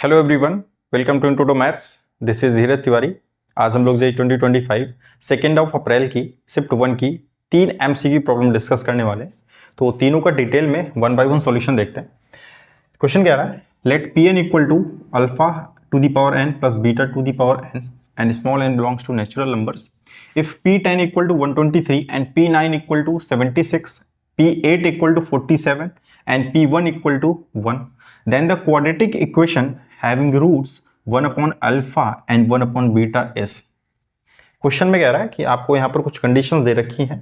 Hello everyone, welcome to into maths. This is Dheeraj Tiwari. आज हम लोग जो 2025 2 अप्रैल की शिफ्ट 1 की 3 एमसीक्यू प्रॉब्लम डिस्कस करने वाले। तो तीनों का डिटेल में 1 बाय 1 सॉल्यूशन देखते हैं। क्वेश्चन कह रहा है, let P n equal to alpha to the power n plus beta to the power n and small n belongs to natural numbers. If P10 equal to 123 and P9 equal to 76, P8 equal to 47 and P1 equal to 1, then the quadratic equation having roots 1 upon alpha and 1 upon beta is। Question में कह रहा है कि आपको यहाँ पर कुछ conditions दे रखी हैं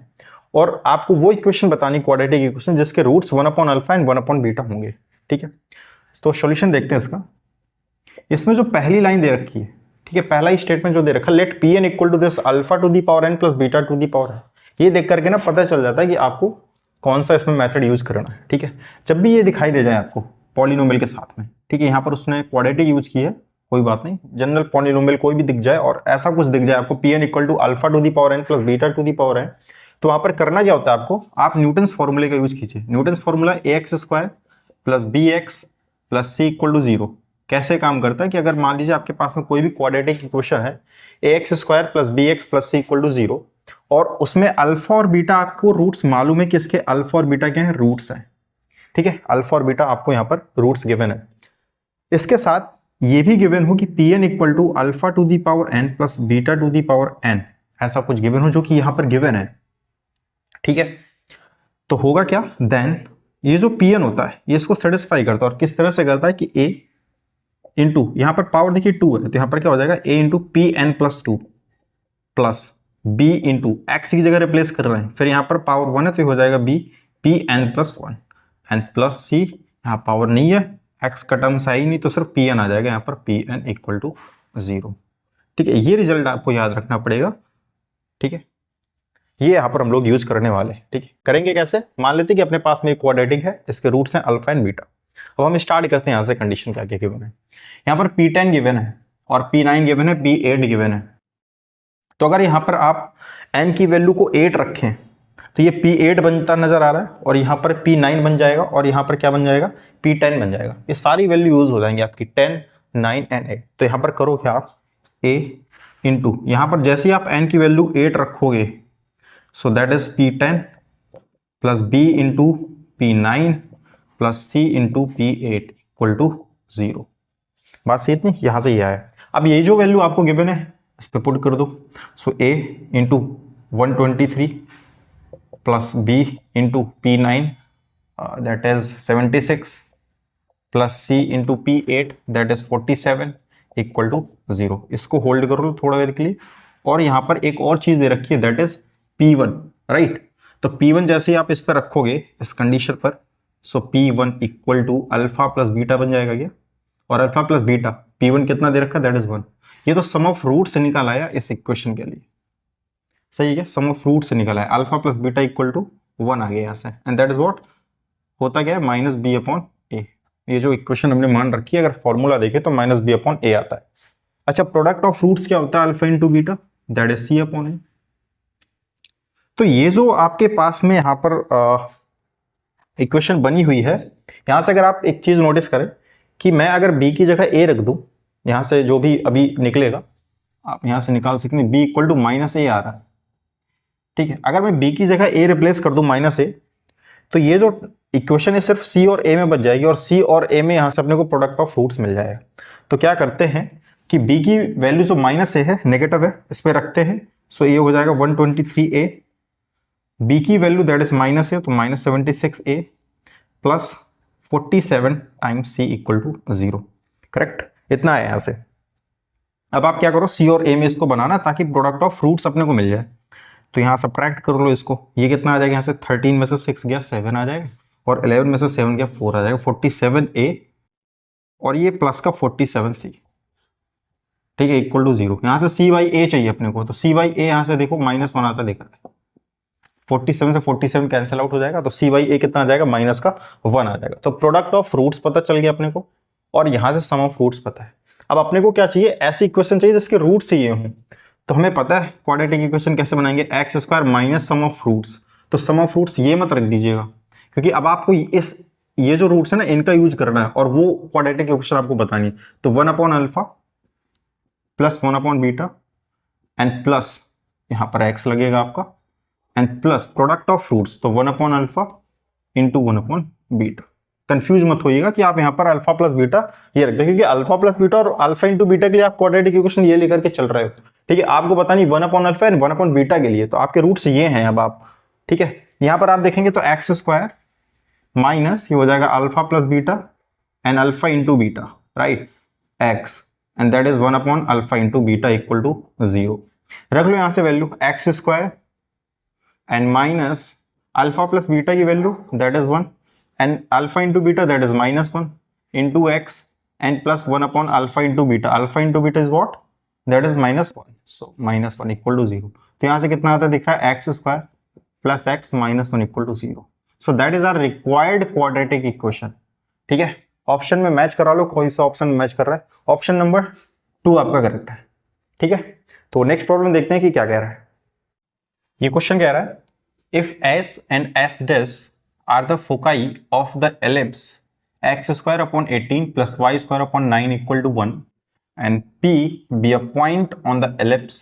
और आपको वो इक्वेशन बतानी, क्वाड्रेटिक इक्वेशन जिसके roots 1 upon alpha and 1 upon beta होंगे। ठीक है, तो सॉल्यूशन देखते हैं इसका। इसमें जो पहली लाइन दे रखी है, ठीक है, पहला ही स्टेटमेंट जो दे रखा है, let P n equal to this alpha to the power n plus beta to the power n, ये देख करके ना पता चल जाता है कि आपको कौन सा इसमें मेथड यूज करना है। ठीक है, जब भी ये दिखाई दे जाए आपको पॉलिनोमियल के साथ में, ठीक है, यहाँ पर उसने क्वाड्रेटिक यूज की है, कोई बात नहीं, जनरल पॉलिनोमियल कोई भी दिख जाए और ऐसा कुछ दिख जाए आपको P n equal to alpha to the power n plus beta to the power n, तो वहां पर करना क्या होता है आपको, आप न्यूटन्स फॉर्मूले का यूज कीजिए। Newton's formula a x square plus b x plus c equal to 0। कैसे काम करता है कि अगर मान लीजिए आपके पास में कोई भी क्वाड्रेटिक इक्वेशन है, a x square plus b x plus c equal to 0, और उसमें अल्फा और बीटा आपको रूट्स मालूम है कि इसके अल्फा और बीटा क्या है, रूट्स हैं। ठीक है, अल्फा और बीटा आपको यहाँ पर रूट्स गिवन है। इसके साथ ये भी गिवन हो कि P n equal to alpha to the power n plus beta to the power n, ऐसा कुछ गिवन हो जो कि यहाँ पर गिवन है। ठीक है, तो होगा क्या, देन ये जो पी एन होता है ये इसको सेटिस्फाई करता है। और किस तरह से करता है कि ए इंटू, यहाँ पर पावर देखिए 2 है, तो यहाँ पर क्या हो जाएगा, a into p n plus 2 plus b into x की जगह रिप्लेस कर रहे हैं, फिर यहाँ पर पावर 1 है तो हो जाएगा b p n plus 1 and plus c, यहाँ पावर नहीं है, एक्स का टर्म्स है ही नहीं, तो सिर्फ पी एन आ जाएगा यहाँ पर, पी एन इक्वल टू 0। ठीक है, ये रिजल्ट आपको याद रखना पड़ेगा। ठीक है, ये यहाँ पर हम लोग यूज करने वाले। ठीक है, करेंगे कैसे, मान लेते हैं कि अपने पास में एक क्वाड्रेटिक है, इसके रूट्स हैं अल्फा एंड बीटा। अब हम स्टार्ट करते हैं यहाँ से, कंडीशन क्या क्या गिवन है। यहाँ पर P10 गिवन है और P9 गिवन है, P8 गिवन है। तो अगर यहाँ पर आप n की वैल्यू को 8 रखें तो ये P8 बनता नजर आ रहा है, और यहाँ पर P9 बन जाएगा, और यहाँ पर क्या बन जाएगा, P10 बन जाएगा। ये सारी वैल्यू यूज हो जाएंगी आपकी 10, 9 एंड 8। तो यहाँ पर करो क्या आप, a इंटू, यहाँ पर जैसे ही आप n की वैल्यू 8 रखोगे, so that is P10 plus b into P9 plus c into P8 equal to 0। बात सही इतनी, यहाँ से ये आया। अब ये जो वैल्यू आपको गिवन है इस पे पुट कर दो। So a into 123 plus b into P9 that is 76 plus c into P8 that is 47 equal to 0। इसको होल्ड कर लो थोड़ा देर के लिए। और यहाँ पर एक और चीज दे रखी है, दैट इज P1, राइट। तो P1 जैसे ही आप इस पर रखोगे इस कंडीशन पर, so P1 equal to alpha plus beta बन जाएगा क्या, और अल्फा प्लस बीटा P1 कितना दे रखा है, दैट इज 1। ये तो सम ऑफ रूट से निकल आया इस इक्वेशन के लिए, सही है, सम ऑफ रूट से निकल आया, alpha plus beta equal to 1 आ गया यहाँ से, एंड दैट इज व्हाट होता क्या है, माइनस बी अपॉन ए। ये जो इक्वेशन हमने मान रखी है, अगर फॉर्मूला देखे तो माइनस बी अपॉन ए आता है। अच्छा, प्रोडक्ट ऑफ रूट्स क्या होता है, alpha into beta, that is c upon a. तो ये जो आपके पास में यहाँ पर इक्वेशन बनी हुई है, यहाँ से अगर आप एक चीज नोटिस करें कि मैं अगर b की जगह a रख दूं, यहाँ से जो भी अभी निकलेगा आप यहाँ से निकाल सकते हैं, b इक्वल टू माइनस ए आ रहा है। ठीक है, अगर मैं b की जगह a रिप्लेस कर दूं माइनस ए, तो ये जो इक्वेशन है सिर्फ c और a में बच जाएगी, और c और a में यहाँ से अपने को प्रोडक्ट ऑफ रूट्स मिल जाएगा। तो क्या करते हैं कि b की वैल्यू जो माइनस ए है, नेगेटिव है, इस पर रखते हैं। सो ये हो जाएगा 123a, b की वैल्यू दैट इज माइनस है तो minus 76a plus 47 times c equal to 0। Correct, इतना है यहाँ से। अब आप क्या करो, c और a में इसको बनाना ताकि प्रोडक्ट ऑफ फ्रूट्स अपने को मिल जाए। तो यहाँ सब्ट्रैक्ट कर लो इसको, ये कितना आ जाएगा, यहाँ से 13 में से 6 गया 7 आ जाएगा, और 11 में से 7 गया 4 आ जाएगा, 47a, और ये प्लस का 47c, ठीक है, इक्वल टू 0। यहाँ से c बाई a चाहिए अपने को, तो c बाई a यहाँ से देखो माइनस 1 आता दिख रहा है, 47 से 47 कैंसिल आउट हो जाएगा, तो c बाई a कितना आ जाएगा, माइनस का 1 आ जाएगा। तो प्रोडक्ट ऑफ फ्रूट्स पता चल गया अपने को, और यहां से सम ऑफ फ्रूट्स पता है। अब अपने को क्या चाहिए, ऐसी इक्वेशन चाहिए जिसके रूट चाहिए हों। तो हमें पता है क्वाड्रेटिक इक्वेशन कैसे बनाएंगे, x square minus sum of fruits. तो सम ऑफ फ्रूट्स ये मत रख दीजिएगा, क्योंकि अब आपको इस ये जो रूट्स है ना इनका यूज करना है और वो क्वाड्रेटिक इक्वेशन आपको बतानी है। तो 1/अल्फा प्लस 1/बीटा एंड प्लस यहाँ पर x लगेगा आपका and plus product of roots, तो 1/अल्फा इंटू 1/बीटा। कंफ्यूज मत होइएगा कि आप यहाँ पर अल्फा प्लस बीटा ये रख दो, क्योंकि अल्फा प्लस बीटा और अल्फा इंटू बीटा के लिए आप क्वाड्रेटिक इक्वेशन ये लेकर के चल रहे हो। ठीक है, आपको बतानी 1/अल्फा एंड 1/बीटा के लिए, तो आपके रूट्स ये हैं अब आप। ठीक है, यहाँ पर आप देखेंगे तो एक्स स्क्वायर माइनस ये हो जाएगा alpha plus beta and alpha into beta, right, X and that is 1/अल्फा इंटू बीटा इक्वल टू 0। रख लो यहाँ से value X square and minus alpha plus beta की value that is 1 and alpha into beta that is -1 into X and plus 1/अल्फा into beta, alpha into beta is what, that is -1, so -1 equal to 0। तो यहाँ से कितना आता है दिख रहा है x square plus x -1 equal to 0। So that is our required quadratic equation. ठीक है, ऑप्शन में मैच करा लो, कोई सा ऑप्शन मैच कर रहा है, ऑप्शन नंबर 2 आपका करेक्ट है। ठीक है, तो नेक्स्ट प्रॉब्लम देखते हैं कि क्या कह रहा है। ये क्वेश्चन कह रहा है if s and s dash are the foci of the ellipse x square upon 18 plus y square upon 9 equal to 1 and p be a point on the ellipse,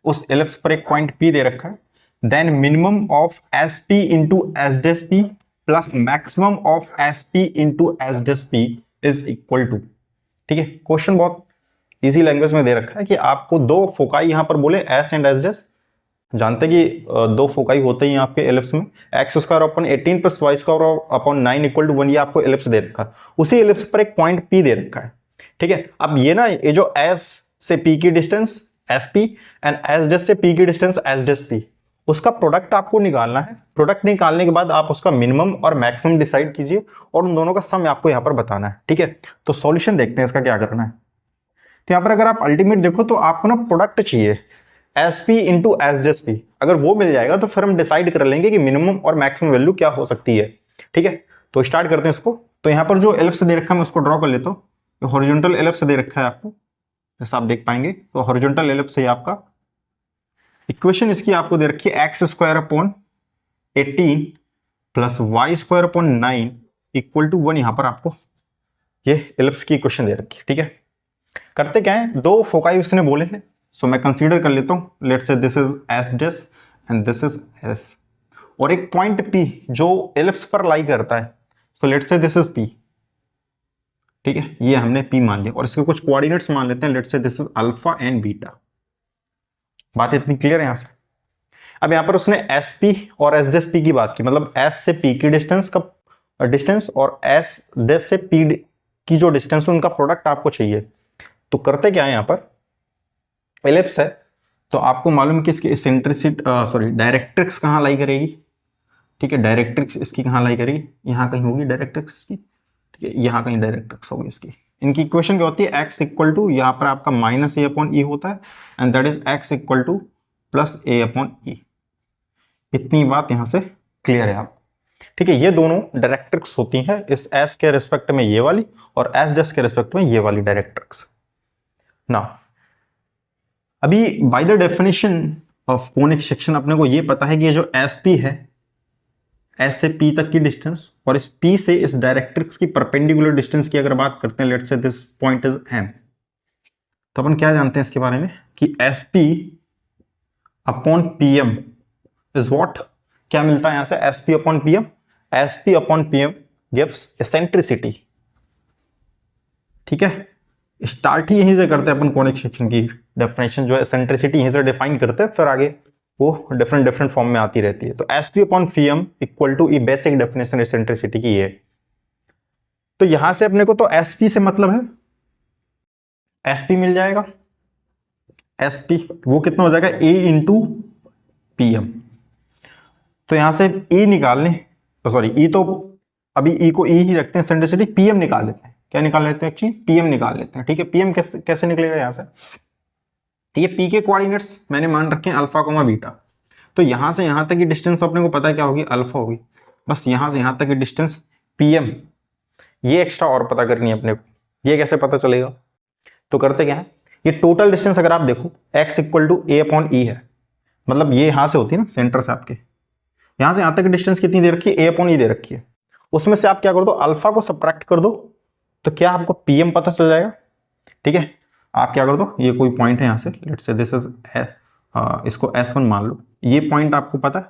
उस ellipse पर एक पॉइंट p दे रखा है, then minimum of sp into s dash p plus maximum of sp into s dash p is equal to। ठीक है, question बहुत easy language में दे रखा है कि आपको दो फोकाई यहाँ पर बोले s एंड s dash, जानते हैं कि दो फोकाई होते ही आपके एलिप्स में, x square upon 18 plus y square upon 9 equal to 1, ये आपको एलिप्स दे रखा है, उसी एलिप्स पर एक पॉइंट पी दे रखा है। ठीक है, अब ये ना ये जो एस से पी की distance S P and S dash से पी की डिस्टेंस एस डैश पी, उसका प्रोडक्ट आपको निकालना है। प्रोडक्ट निकालने के बाद आप उसका मिनिमम और मैक्सिमम डिसाइड कीजिए और उन दोनों का सम आपको यहाँ पर बताना है। ठीक है, तो सॉल्यूशन देखते हैं इसका क्या करना है। तो यहाँ पर अगर आप अल्टीमेट देखो तो आपको ना प्रोडक्ट चाहिए S P into S dash P, अगर वो मिल जाएगा तो फिर हम डिसाइड कर लेंगे कि मिनिमम और मैक्सिमम वैल्यू क्या हो सकती है। ठीक है, तो स्टार्ट करते हैं इसको। तो यहाँ पर जो एलिप्स दे रखा है मैं उसको ड्रॉ कर लेता हूँ। हॉरिजॉन्टल एलिप्स दे रखा है आपको, जैसा आप देख पाएंगे, तो हॉरिजॉन्टल एलिप्स है आपका। इक्वेशन इसकी आपको दे रखी है x square upon 18 plus y square upon 9 equal to 1, यहाँ पर आपको ये एलिप्स की इक्वेशन दे रखी है। ठीक है, करते क्या है, दो फोकाई उसने बोले हैं, सो मैं कंसीडर कर लेता हूँ, let's say this is S dash and this is S, और एक पॉइंट पी जो एलिप्स पर लाई करता है, so let's say this is P. ठीक है, ये हमने पी मान लिया और इसके कुछ कोऑर्डिनेट्स मान लेते हैं, let's say this is alpha and beta. बात इतनी क्लियर है यहाँ से। अब यहाँ पर उसने एस पी और एस डैश पी की बात की, मतलब एस से पी की डिस्टेंस का डिस्टेंस और एस डैश से पी की जो डिस्टेंस है उनका प्रोडक्ट आपको चाहिए। तो करते क्या है, यहाँ पर एलिप्स है तो आपको मालूम कि इसकी एसेंट्रिसिटी डायरेक्ट्रिक्स कहाँ लाई करेगी। ठीक है, डायरेक्ट्रिक्स इसकी कहाँ लाई करेगी, यहाँ कहीं होगी डायरेक्ट्रिक्स इसकी। ठीक है, यहाँ कहीं डायरेक्ट्रिक्स होगी इसकी। इनकी इक्वेशन क्या होती है, एक्स इक्वल टू यहाँ पर आपका माइनस ए अपॉन ई होता है and that is X equal to plus A upon E. इतनी बात यहाँ से क्लियर है आप। ठीक है, ये दोनों डायरेक्ट्रिक्स होती हैं, इस एस के रिस्पेक्ट में ये वाली और एस डैश के रिस्पेक्ट में ये वाली डायरेक्ट्रिक्स। ना अभी by the definition of conic section अपने को ये पता है कि ये जो एस पी है, एस से पी तक की डिस्टेंस और इस पी से इस डायरेक्ट्रिक्स की परपेंडिकुलर डिस्टेंस की अगर बात करते हैं, let's say this point is M, तो अपन क्या जानते हैं इसके बारे में कि S P upon P M is what, क्या मिलता है यहाँ से, S P upon P M, S P upon P M gives eccentricity. ठीक है, स्टार्ट ही यहीं से करते हैं अपन कोनिक सेक्शन की डेफिनेशन जो है एसेंट्रिसिटी यहीं से डिफाइन करते हैं, फिर आगे वो डिफरेंट फॉर्म में आती रहती है। तो S P upon P M equal to e basic definition eccentricity की है। तो यहां से अपने को तो एस पी से मतलब है, एस पी मिल जाएगा, एस पी वो कितना हो जाएगा ए इंटू पी एम। तो यहां से ई निकालने, सॉरी ई तो अभी ई को ई ही रखते हैं, एसेंट्रिसिटी पी एम निकाल लेते हैं। क्या निकाल लेते हैं, एक्चुअली पीएम निकाल लेते हैं। ठीक है, पीएम कैसे निकलेगा यहाँ से, ये पी के कोऑर्डिनेट्स मैंने मान रखे हैं अल्फा कोमा बीटा, तो यहाँ से यहाँ तक की डिस्टेंस तो अपने को पता है क्या होगी, अल्फा होगी, बस यहाँ से यहाँ तक की डिस्टेंस पीएम, ये एक्स्ट्रा और पता करनी है अपने को। ये कैसे पता चलेगा, तो करते क्या है, ये टोटल डिस्टेंस अगर आप देखो X equal to A upon E है, मतलब ये यहाँ से होती है ना सेंटर से आपके, यहाँ से यहाँ तक की डिस्टेंस कितनी दे रखी है, ए अपॉन ई दे रखी है, उसमें से आप क्या कर दो, अल्फा को सब्ट्रैक्ट कर दो, तो क्या आपको पीएम पता चल जाएगा। ठीक है, आप क्या कर दो, ये कोई पॉइंट है यहाँ से, लेट्स से दिस इज इसको S1 मान लो, ये पॉइंट आपको पता है,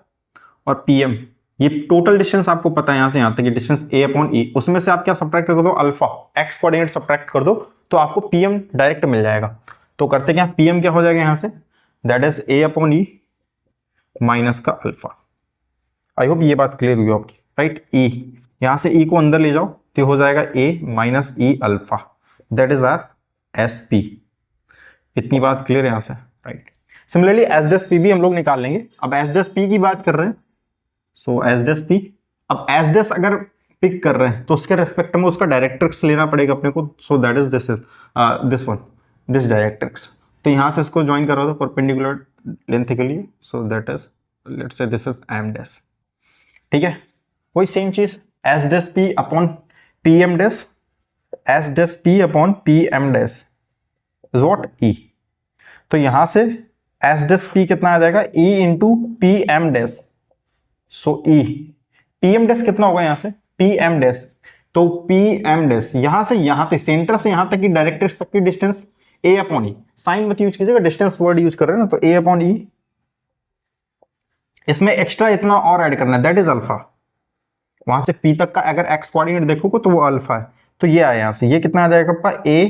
और पीएम ये टोटल डिस्टेंस आपको पता है यहाँ से यहाँ तक, ये डिस्टेंस A/E, उसमें से आप क्या सब्ट्रैक्ट कर दो, अल्फा एक्स कोऑर्डिनेट सब्ट्रैक्ट कर दो, तो आपको पीएम डायरेक्ट मिल जाएगा। तो करते क्या, पीएम क्या हो जाएगा यहाँ से, दैट इज A/E माइनस का अल्फा। आई होप ये बात क्लियर हुई आपकी, राइट। E यहाँ से E को अंदर ले जाओ तो हो जाएगा A minus E alpha, that is our SP। इतनी बात क्लियर है यहाँ से, राइट। सिमिलरली S' भी हम लोग निकाल लेंगे। अब S' की बात कर रहे हैं, सो S', अब S' अगर पिक कर रहे हैं तो उसके रेस्पेक्ट में उसका डायरेक्ट्रिक्स लेना पड़ेगा अपने को, सो that is this one, this directrix. तो यहाँ से इसको ज्वाइन करा दो परपेंडिकुलर लेंथ के लिए, सो that is let's say this is M'। ठीक है, वही सेम चीज S' upon PM', S' upon PM' is what E। तो यहां से S' कितना आ जाएगा, E इंटू PM', सो E PM' कितना होगा यहाँ से, PM', तो PM' यहां से यहां तक, सेंटर से यहां तक की डायरेक्ट्रिक्स तक की डिस्टेंस A/E, साइन मत यूज कीजिएगा, डिस्टेंस वर्ड यूज कर रहे हैं ना, तो A/E। इसमें एक्स्ट्रा इतना और ऐड करना है, दैट इज अल्फा। वहां से P तक का अगर एक्स कोऑर्डिनेट देखोगे तो वो अल्फा है, तो ये आया यहां से, ये कितना आ जाएगा आपका A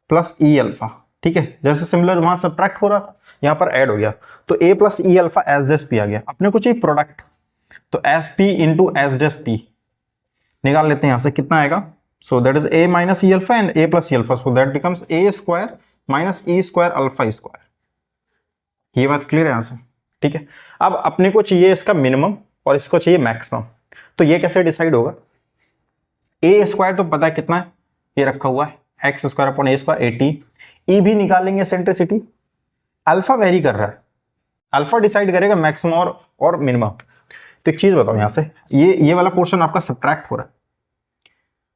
प्लस E अल्फा। ठीक है, जैसे सिमिलर वहां सब्ट्रैक्ट हो रहा था, यहाँ पर ऐड हो गया, तो A plus E alpha S' आ गया। अपने को चाहिए प्रोडक्ट, तो SP इंटू S' निकाल लेते हैं यहाँ से, कितना आएगा, सो that is A minus E alpha and A plus E alpha, so that becomes A square minus E square alpha square. ये बात क्लियर है यहाँ से। ठीक है, अब अपने को चाहिए इसका मिनिमम और इसको चाहिए मैक्सिमम, तो ये कैसे डिसाइड होगा, A स्क्वायर तो पता है कितना है, ये रखा हुआ है x square upon A square 18। E भी निकाल लेंगे सेंट्रिसिटी, अल्फा वेरी कर रहा है, अल्फा डिसाइड करेगा मैक्सिमम और मिनिमम। तो एक चीज बताओ, यहां से ये वाला पोर्शन आपका सब्ट्रैक्ट हो रहा है,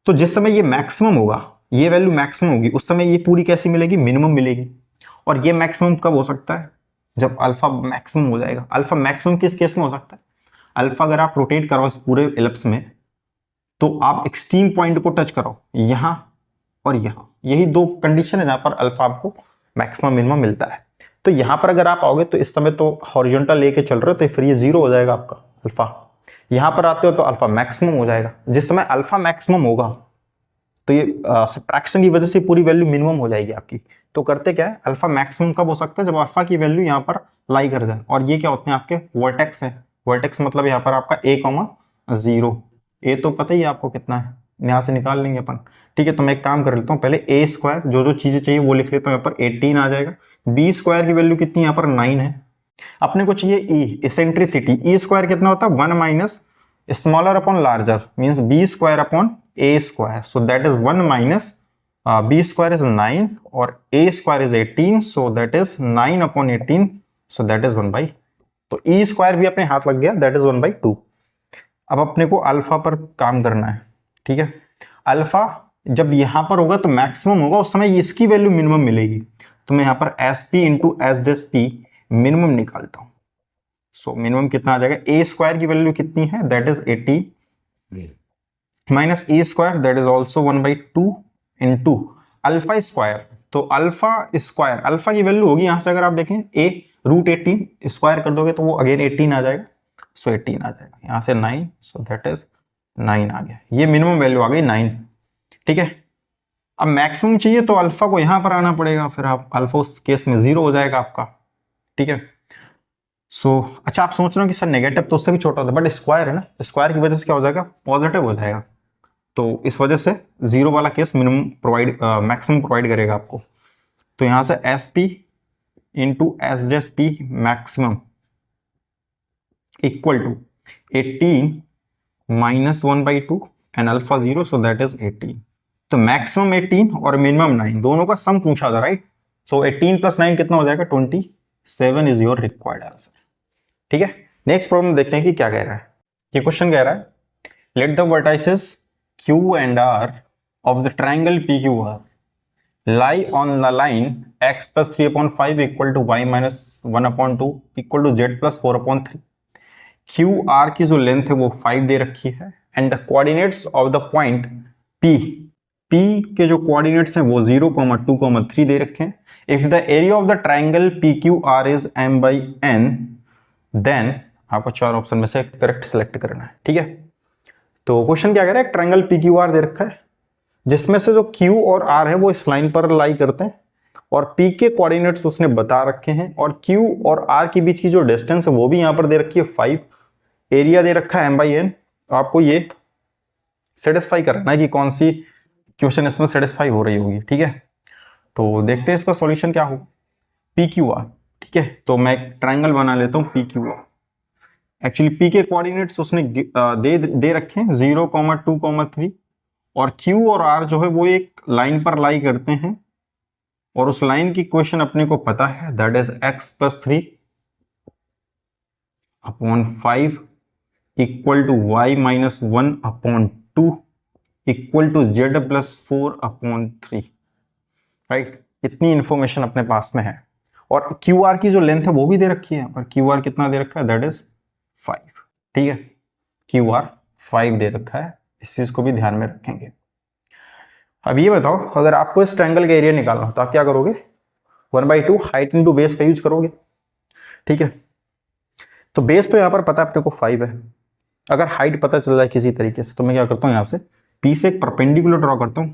तो जिस समय ये मैक्सिमम होगा, ये वैल्यू मैक्सिमम होगी, उस समय ये पूरी कैसी मिलेगी, मिनिमम मिलेगी। और ये मैक्सिमम कब हो सकता है, जब अल्फा मैक्सिमम हो जाएगा। अल्फा मैक्सिमम किस केस में हो सकता है, अल्फा अगर आप रोटेट कराओ इस पूरे एलिप्स में, तो आप एक्सट्रीम पॉइंट को टच कराओ यहां और यहां, यही दो कंडीशन है जहां पर अल्फा आपको मैक्सिमम मिनिमम मिलता है। तो यहां पर अगर आप आओगे तो इस समय तो हॉरिजॉन्टल लेके चल रहे हो, तो फिर ये 0 हो जाएगा आपका अल्फा। यहां पर आते हो तो अल्फा मैक्सिमम हो जाएगा। जिस समय अल्फा मैक्सिमम होगा तो ये सब्ट्रैक्शन की वजह से पूरी वैल्यू मिनिमम हो जाएगी आपकी। तो करते क्या है, अल्फा मैक्सिमम कब हो सकता है, जब अल्फा की वैल्यू यहाँ पर लाई कर जाए। और ये क्या होते हैं आपके वर्टेक्स है, वर्टेक्स मतलब यहाँ पर आपका A,0, ए तो पता ही है आपको कितना है, यहाँ से निकाल लेंगे अपन। ठीक है, तो मैं एक काम कर लेता हूँ, पहले A स्क्वायर जो चीजें चाहिए वो लिख लेता हूँ, यहाँ पर 18 आ जाएगा। B स्क्वायर की वैल्यू कितनी, यहाँ पर 9 है। अपने को चाहिए E इसेंट्रिसिटी, E स्क्वायर कितना होता है 1 minus smaller upon larger, means B square upon A square, so that is 1 minus B square is 9 और A square is 18, so that is 9 upon 18, so that is 1/2। तो E square भी अपने हाथ लग गया, दैट इज 1/2। अब अपने को अल्फा पर काम करना है। ठीक है, अल्फा जब यहां पर होगा तो मैक्सिमम होगा, उस समय इसकी वैल्यू मिनिमम मिलेगी। तो मैं यहां पर SP इंटू S' मिनिमम निकालता हूं। सो मिनिमम कितना आ जाएगा, A स्क्वायर की वैल्यू कितनी है, that is 80 minus E square, that is also 1/2 into alpha square. तो अल्फा स्क्वायर, अल्फा की वैल्यू होगी यहां से अगर आप देखें A√18, स्क्वायर कर दोगे तो वो अगेन 18 आ जाएगा, सो 18 आ जाएगा। यहाँ से 9, सो दैट इज 9 आ गया, ये मिनिमम वैल्यू आ गई 9। ठीक है, अब मैक्सिमम चाहिए तो अल्फा को यहां पर आना पड़ेगा, फिर आप अल्फा उस केस में 0 हो जाएगा आपका। ठीक है, सो अच्छा आप सोच रहे हो कि सर नेगेटिव तो उससे भी छोटा होता है, बट स्क्वायर है ना, स्क्वायर की वजह से क्या हो जाएगा, पॉजिटिव हो जाएगा। तो इस वजह से 0 वाला केस मिनिमम मैक्सिमम प्रोवाइड करेगा आपको। तो यहां से SP into S' maximum equal to 18 minus 1/2 and alpha 0, so that is 18। तो मैक्सिमम 18 और मिनिमम 9 दोनों का सम पूछा था, राइट। सो 18 प्लस 9 कितना हो जाएगा, 27 इज योर रिक्वायर्ड आंसर। ठीक है, नेक्स्ट प्रॉब्लम देखते हैं कि क्या कह रहा है। ये क्वेश्चन कह रहा है, let the vertices Q and R of the triangle PQR lie on the line x plus 3/5 equal to y minus 1/2 equal to z plus 4/3। QR की जो लेंथ है वो 5 दे रखी है and the coordinates of the point P, P के जो coordinates हैं वो 0, 2, 3 दे रखे हैं। If the area of the triangle PQR is m/n, then आपको 4 ऑप्शन में से करेक्ट सेलेक्ट करना है। ठीक है, तो क्वेश्चन क्या कह रहा है, एक ट्राइंगल PQR दे रखा है जिसमें से जो Q और R है वो इस लाइन पर लाई करते हैं और P के कोऑर्डिनेट्स उसने बता रखे हैं और Q और R के बीच की जो डिस्टेंस है वो भी यहां पर दे रखी है 5, एरिया दे रखा है m/n। आपको ये सेटिस्फाई करना है कि कौन सी क्वेश्चन इसमें सेटिस्फाई हो रही होगी। ठीक है, तो देखते हैं इसका सॉल्यूशन क्या होगा। PQR, ठीक है, तो मैं एक ट्राइंगल बना लेता हूं PQR। एक्चुअली P के कोऑर्डिनेट्स उसने दे रखे हैं 0, 2, 3 और Q और R जो है वो एक लाइन पर लाई करते हैं और उस लाइन की इक्वेशन अपने को पता है, that is x + 3 upon 5 equal to y - 1 upon 2 equal to z + 4 upon 3। Right, इतनी इंफॉर्मेशन अपने पास में है और QR की जो लेंथ है वो भी दे रखी है और QR कितना दे रखा है, दैट इज 5। ठीक है, QR 5 दे रखा है, इस चीज को भी ध्यान में रखेंगे। अब ये बताओ, अगर आपको इस ट्रायंगल का एरिया निकालना हो तो आप क्या करोगे, 1/2 हाइट इंटू बेस का यूज करोगे। ठीक है, तो बेस तो यहां पर पता है अपने को 5 है। अगर हाइट पता चल जाए किसी तरीके से तो मैं क्या करता हूं, यहां से P से एक परपेंडिकुलर ड्रॉ करता हूं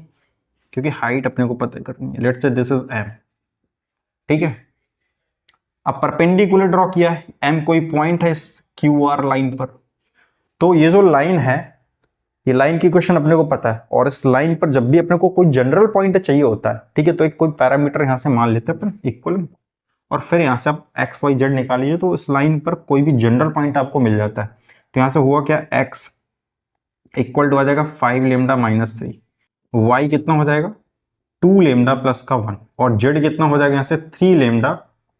क्योंकि हाइट अपने को पता करनी है। Let's say this is M। ठीक है, अब परपेंडिकुलर ड्रॉ किया है, M कोई पॉइंट है इस QR लाइन पर, तो ये जो लाइन है ये लाइन की इक्वेशन अपने को पता है और इस लाइन पर जब भी अपने को कोई जनरल पॉइंट चाहिए होता है, ठीक है, तो एक कोई पैरामीटर यहां से मान लेते हैं अपन इक्वल और फिर यहां से आप x y z निकाल लीजिए तो इस लाइन पर कोई भी जनरल पॉइंट आपको मिल जाता है। तो यहां से हुआ क्या, x इक्वल टू आ जाएगा 5 लेमडा माइनस 3, y कितना हो जाएगा 2 लेमडा प्लस का 1 और z कितना हो जाएगा यहां से 3 लेमडा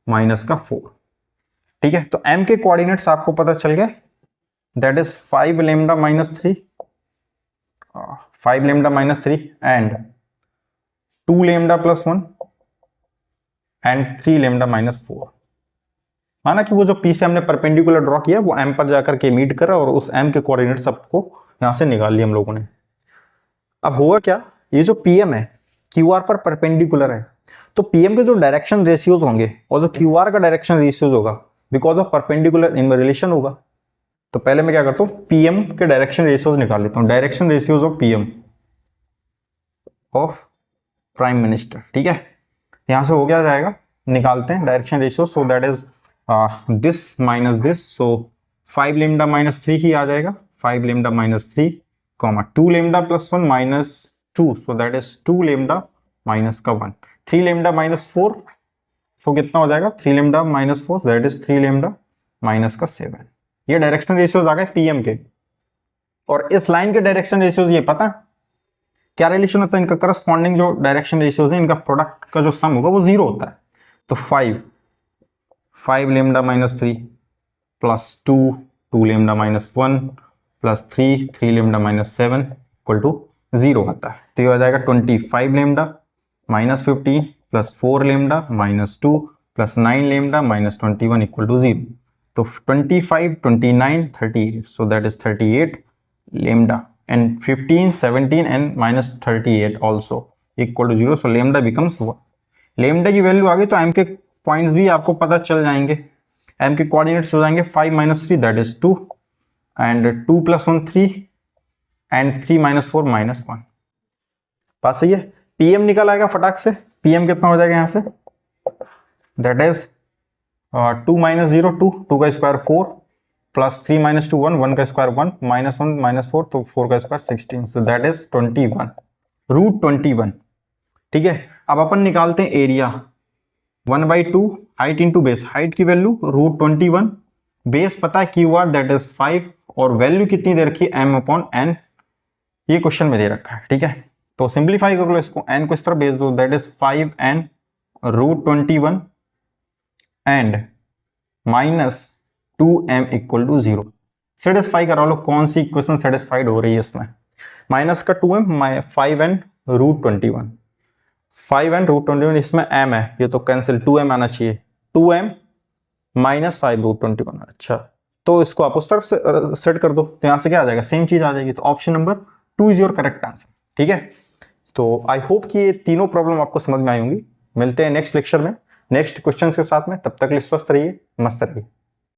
माइनस का 4। ठीक है, तो m के कोऑर्डिनेट्स आपको पता चल गए, that is 5 lambda minus 3, 5 lambda minus 3 and 2 lambda plus 1 and 3 lambda minus 4। माना कि वो जो P से हमने परपेंडिकुलर ड्रॉ किया वो M पर जाकर के मीट कर रहा और उस M के कोऑर्डिनेट्स आपको यहां से निकाल लिए हम लोगों ने। अब होगा क्या, ये जो PM है QR पर परपेंडिकुलर है तो PM के जो डायरेक्शन रेशियोज होंगे और जो QR का डायरेक्शन रेशियोज होगा because of perpendicular in relation होगा। तो पहले मैं क्या करता हूं, PM के डायरेक्शन रेशियोज निकाल लेता हूं, direction ratios of PM of prime minister. ठीक है, यहां से हो गया जाएगा, निकालते हैं direction ratio, so that is this minus this, so 5 lambda minus 3 ही आ जाएगा, 5 lambda minus 3 2 lambda plus 1 minus 2, so that is 2 lambda minus का 1, 3 लेमडा माइनस 4, सो कितना हो जाएगा 3 lambda minus 4, that is 3 lambda minus का 7। ये डायरेक्शन रेशियोज आ गए PM के और इस लाइन के डायरेक्शन रेशियोज ये पता क्या रिलेशन होता है इनका, करस्पॉन्डिंग जो डायरेक्शन रेशियोज है इनका प्रोडक्ट का जो सम होगा वो 0 होता है। तो 5 lambda minus 3 plus 2 lambda minus 1 plus 3 lambda minus 7 equal to 0 आता है। तो ये हो जाएगा 25 lambda minus 15 plus 4 lambda minus 2 plus 9 lambda minus 21 equal to 0। तो 25, 29, 38, so that is 38 lambda and 15, 17 and minus 38 also equal to 0, so lambda becomes 1। lambda की value आ गई तो m के पॉइंट्स भी आपको पता चल जाएंगे, m के कोऑर्डिनेट्स हो जाएंगे 5 minus 3 that is 2 and 2 plus 1 3 and 3 minus 4 minus 1। बात सही है, PM निकल आएगा फटाक से, PM कितना हो जाएगा यहां से, that is 2 minus 0 2 का स्क्वायर 4 प्लस 3 minus 2 1 का स्क्वायर 1 minus 1 minus 4 तो 4 का square 16, so that is 21 root 21। ठीक है, अब अपन निकालते हैं area 1/2 height into base, height की वैल्यू रूट 21, बेस पता है QR दैट इज 5 और वैल्यू कितनी दे रखी है m/n, ये क्वेश्चन में दे रखा है। ठीक है, तो सिंप्लीफाई कर लो इसको, n को इस तरह भेज दो, that is 5n root 21 and minus 2m equal to 0। Satisfy करा लो कौन सी इक्वेशन सेटिस्फाइड हो रही है इसमें, माइनस का 2m 5n root 21, 5n root 21 इसमें m है, ये तो कैंसिल, 2m आना चाहिए, 2m माइनस 5 रूट 21। अच्छा तो इसको आप उस तरफ से सेट कर दो, तो यहाँ से क्या आ जाएगा, सेम चीज आ जाएगी। तो option number 2 is your correct answer. ठीक है, तो आई होप कि ये तीनों प्रॉब्लम आपको समझ में आई होंगी। मिलते हैं नेक्स्ट लेक्चर में नेक्स्ट क्वेश्चन के साथ में, तब तक के लिए स्वस्थ रहिए, मस्त रहिए।